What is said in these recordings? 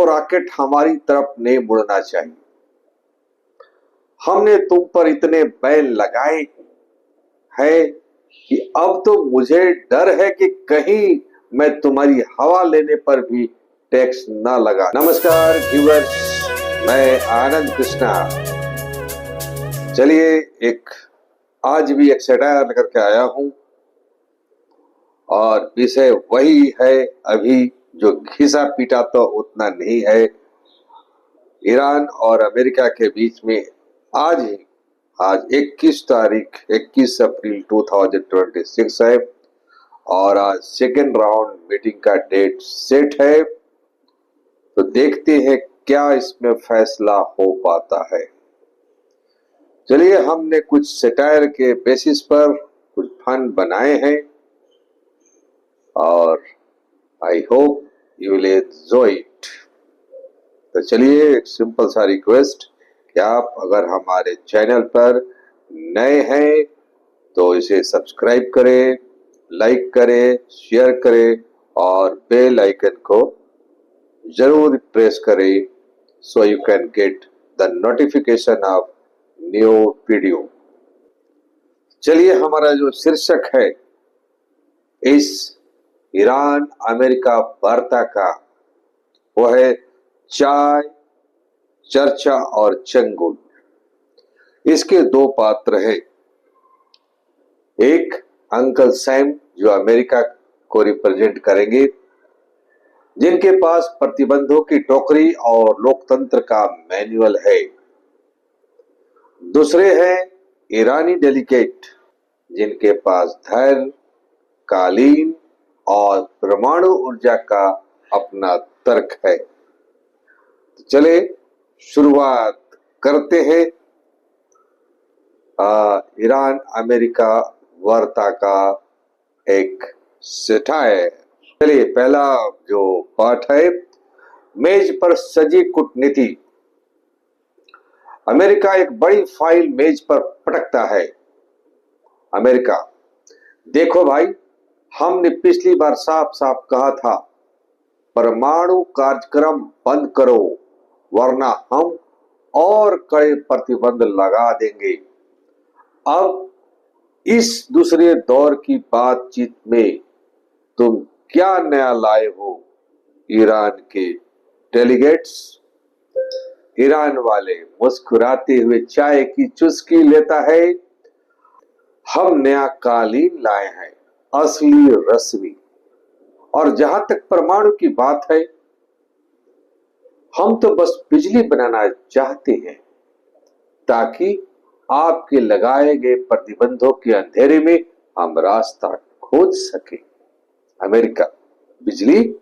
वो रॉकेट हमारी तरफ नहीं मुड़ना चाहिए। हमने तुम पर इतने बैन लगाए हैं कि अब तो मुझे डर है कि कहीं मैं तुम्हारी हवा लेने पर भी टैक्स ना लगा। नमस्कार व्यूअर्स, मैं आनंद कृष्णा। चलिए आज भी एक सटायर लेकर के आया हूं और विषय वही है अभी जो घिसा पीटा तो उतना नहीं है। ईरान और अमेरिका के बीच में आज 21 अप्रैल 2026 है और आज सेकेंड राउंड मीटिंग का डेट सेट है। तो देखते हैं क्या इसमें फैसला हो पाता है। चलिए, हमने कुछ सटायर के बेसिस पर कुछ फन बनाए हैं और I hope you will enjoy it. तो चलिए, एक सिंपल सा रिक्वेस्ट कि आप अगर हमारे चैनल पर नए हैं तो इसे सब्सक्राइब करें, लाइक करें, शेयर करें और बेल आइकन को जरूर प्रेस करें so you can get the notification of new video. चलिए, हमारा जो शीर्षक है इस ईरान अमेरिका वार्ता का वो है चाय, चर्चा और चंगुल। इसके दो पात्र हैं, एक अंकल सैम जो अमेरिका को रिप्रेजेंट करेंगे, जिनके पास प्रतिबंधों की टोकरी और लोकतंत्र का मैनुअल है। दूसरे हैं ईरानी डेलीगेट, जिनके पास धैर्य, कालीन और परमाणु ऊर्जा का अपना तर्क है। तो चले शुरुआत करते हैं ईरान अमेरिका वार्ता का एक सटायर। चलिए, पहला जो पार्ट है, मेज पर सजी कूटनीति। अमेरिका एक बड़ी फाइल मेज पर पटकता है। अमेरिका, देखो भाई, हमने पिछली बार साफ साफ कहा था परमाणु कार्यक्रम बंद करो वरना हम और कड़े प्रतिबंध लगा देंगे। अब इस दूसरे दौर की बातचीत में तुम क्या नया लाए हो ईरान के डेलीगेट्स? ईरान वाले मुस्कुराते हुए चाय की चुस्की लेता है। हम नया कालीन लाए हैं, असली रस्मी। और जहां तक परमाणु की बात है, हम तो बस बिजली बनाना चाहते हैं ताकि आपके लगाए गए प्रतिबंधों के अंधेरे में हम रास्ता खोज सके। अमेरिका, बिजली?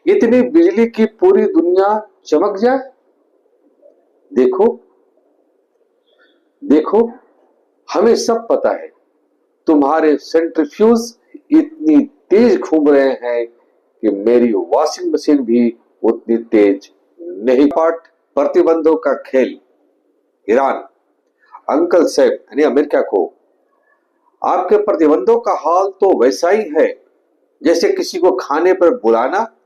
इतनी बिजली की पूरी दुनिया चमक जाए? देखो देखो, हमें सब पता है तुम्हारे सेंट्रीफ्यूज इतनी तेज घूम रहे हैं कि मेरी वॉशिंग मशीन भी उतनी तेज नहीं। पार्ट प्रतिबंधों का खेल। ईरान, अंकल सैम यानी अमेरिका को, आपके प्रतिबंधों का हाल तो वैसा ही है जैसे किसी को खाने पर बुलाना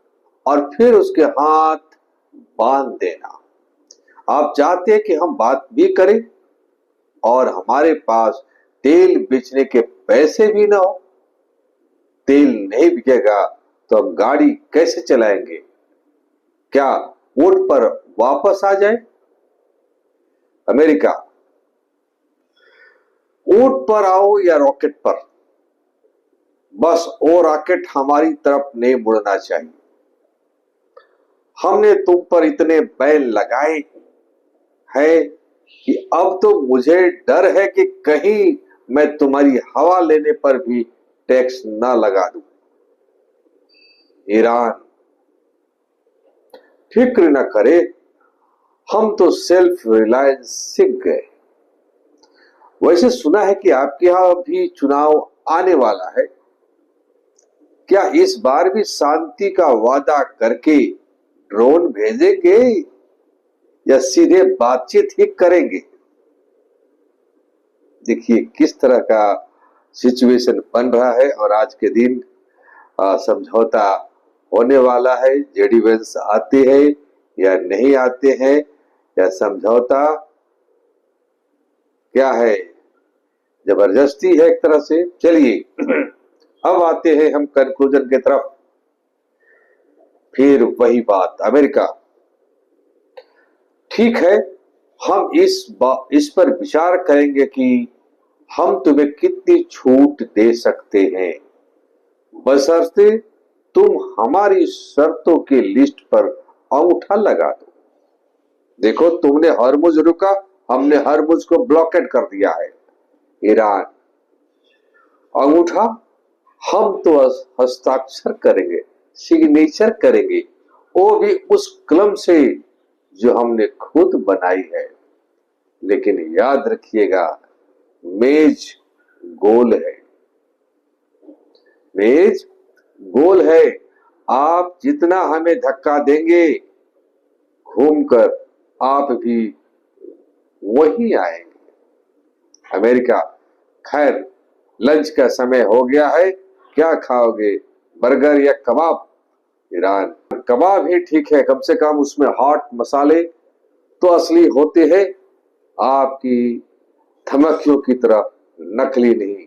और फिर उसके हाथ बांध देना। आप चाहते हैं कि हम बात भी करें और हमारे पास तेल बेचने के पैसे भी ना हो। तेल नहीं बिकेगा तो हम गाड़ी कैसे चलाएंगे? क्या ऊंट पर वापस आ जाए? अमेरिका, ऊंट पर आओ या रॉकेट पर, बस वो रॉकेट हमारी तरफ नहीं मुड़ना चाहिए। हमने तुम पर इतने बैन लगाए हैं कि अब तो मुझे डर है कि कहीं मैं तुम्हारी हवा लेने पर भी टैक्स ना लगा दूं। ईरान, फिक्र न करे, हम तो सेल्फ रिलायंस सीख गए। वैसे सुना है कि आपके यहां भी चुनाव आने वाला है। क्या इस बार भी शांति का वादा करके ड्रोन भेजेंगे या सीधे बातचीत ही करेंगे? देखिए किस तरह का सिचुएशन बन रहा है और आज के दिन समझौता होने वाला है। जेडी वेंस आते हैं या नहीं आते हैं, या समझौता क्या है, जबरदस्ती है एक तरह से। चलिए अब आते हैं हम कंक्लूजन की तरफ। फिर वही बात, अमेरिका, ठीक है, हम इस पर विचार करेंगे कि हम तुम्हें कितनी छूट दे सकते हैं, बशर्ते तुम हमारी शर्तों की लिस्ट पर अंगूठा लगा दो। देखो, तुमने हरमुज रुका, हमने हरमुज को ब्लॉकेट कर दिया है। ईरान, अंगूठा हम तो हस्ताक्षर करेंगे, सिग्नेचर करेंगे, वो भी उस कलम से जो हमने खुद बनाई है। लेकिन याद रखिएगा, मेज गोल है, मेज गोल है। आप जितना हमें धक्का देंगे, घूमकर आप भी वही आएंगे। अमेरिका, खैर लंच का समय हो गया है, क्या खाओगे, बर्गर या कबाब? ईरान, कबाब ही ठीक है, कम से कम उसमें हॉट मसाले तो असली होते हैं, आपकी धमकियों की तरह नकली नहीं।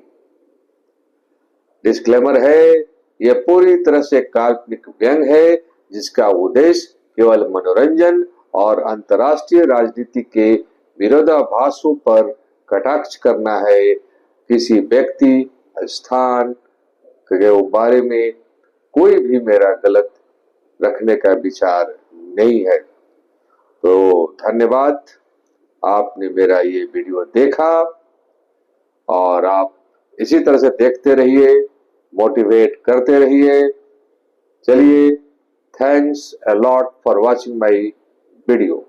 डिस्क्लेमर है, यह पूरी तरह से काल्पनिक व्यंग है जिसका उद्देश्य केवल मनोरंजन और अंतर्राष्ट्रीय राजनीति के विरोधाभासों पर कटाक्ष करना है। किसी व्यक्ति, स्थान के बारे में कोई भी मेरा गलत रखने का विचार नहीं है। तो धन्यवाद, आपने मेरा ये वीडियो देखा और आप इसी तरह से देखते रहिए, मोटिवेट करते रहिए। चलिए, thanks a lot for watching my video.